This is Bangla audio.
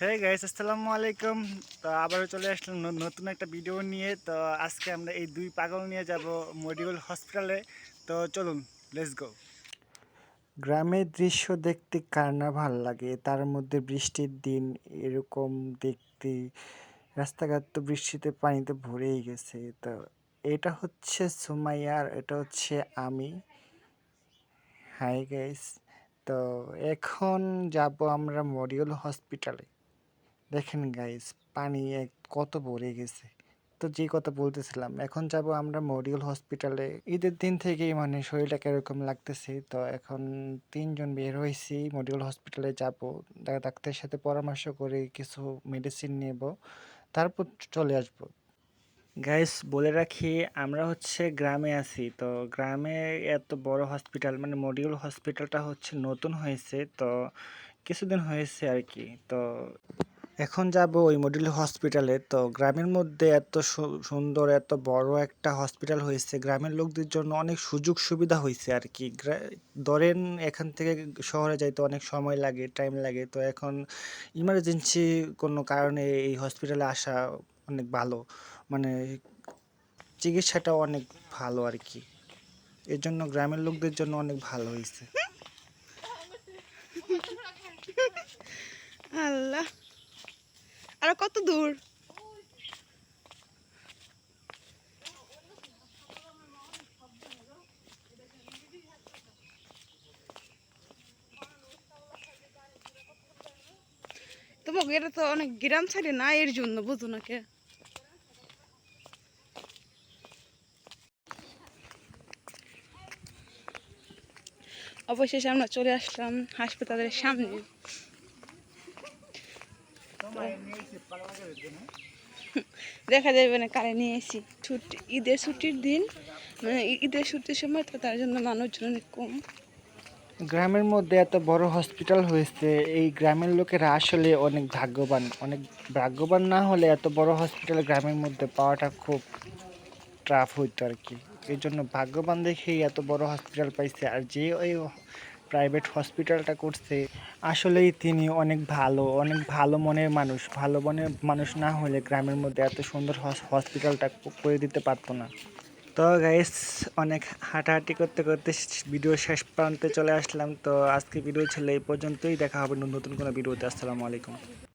হে গাইস, আসসালামু আলাইকুম। তো আবারও চলে আসলাম নতুন একটা ভিডিও নিয়ে। তো আজকে আমরা এই দুই পাগল নিয়ে যাব মডিউল হসপিটালে। তো চলুন, লেটস গো। গ্রামের দৃশ্য দেখতে কার না ভাল লাগে, তার মধ্যে বৃষ্টির দিন এরকম দেখতে। রাস্তাঘাট তো বৃষ্টিতে পানিতে ভরেই গেছে। তো এটা হচ্ছে সুমাইয়ার, এটা হচ্ছে আমি। Hi guys. তো এখন যাব আমরা মডিউল হসপিটালে। দেখেন গাইস, পানি কত ভরে গেছে। তো যে কথা বলতেছিলাম, এখন যাব আমরা মডিউল হসপিটালে। ঈদের দিন থেকেই মানে শরীরটা কিরকম লাগতেছে। তো এখন তিনজন বের হয়েছি, মডিউল হসপিটালে যাব। ডাক্তারের সাথে পরামর্শ করে কিছু মেডিসিন নেব, তারপর চলে আসব। গাইস বলে রাখি, আমরা হচ্ছে গ্রামে আছি। তো গ্রামে এত বড় হসপিটাল মানে মডিউল হসপিটালটা হচ্ছে নতুন হয়েছে। তো কিছুদিন হয়েছে আর কি। তো এখন যাব ওই মডেল হসপিটালে। তো গ্রামের মধ্যে এত সুন্দর এত বড় একটা হসপিটাল হয়েছে, গ্রামের লোকদের জন্য অনেক সুযোগ সুবিধা হয়েছে আর কি। ধরেন এখান থেকে শহরে যাইতে অনেক সময় লাগে, টাইম লাগে। তো এখন ইমার্জেন্সি কোনো কারণে এই হসপিটালে আসা অনেক ভালো, মানে চিকিৎসাটা অনেক ভালো আর কি। এর জন্য গ্রামের লোকদের জন্য অনেক ভালো হয়েছে। আল্লাহ, আর কত দূর? তোমাকে এটা তো অনেক গ্রাম ছাড়ে না, এর জন্য বুঝো না কে। অবশেষে আমরা চলে আসলাম হাসপাতালের সামনে। দেখা যাবে না কারে নিয়ে এসি। ছুটি, ঈদের ছুটির দিন, মানে ঈদের ছুটির সময়, তো তার জন্য মানুষজন অনেক কম। গ্রামের মধ্যে এত বড় হসপিটাল হয়েছে, এই গ্রামের লোকেরা আসলে অনেক ভাগ্যবান। অনেক ভাগ্যবান না হলে এত বড় হসপিটাল গ্রামের মধ্যে পাওয়াটা খুব টাফ হইতো আর কি। এই জন্য ভাগ্যবান দেখেই এত বড় হসপিটাল পাইছে। আর যে ওই প্রাইভেট হসপিটালটা করছে, আসলেই তিনি অনেক ভালো, অনেক ভালো মনের মানুষ। ভালো মনের মানুষ না হলে গ্রামের মধ্যে এত সুন্দর হসপিটালটা করে দিতে পারতো না। তো গাইস, অনেক হাঁটাহাঁটি করতে করতে ভিডিও শেষ প্রান্তে চলে আসলাম। তো আজকে ভিডিও ছিল এই পর্যন্তই। দেখা হবে নতুন কোনো ভিডিওতে। আসসালামু আলাইকুম।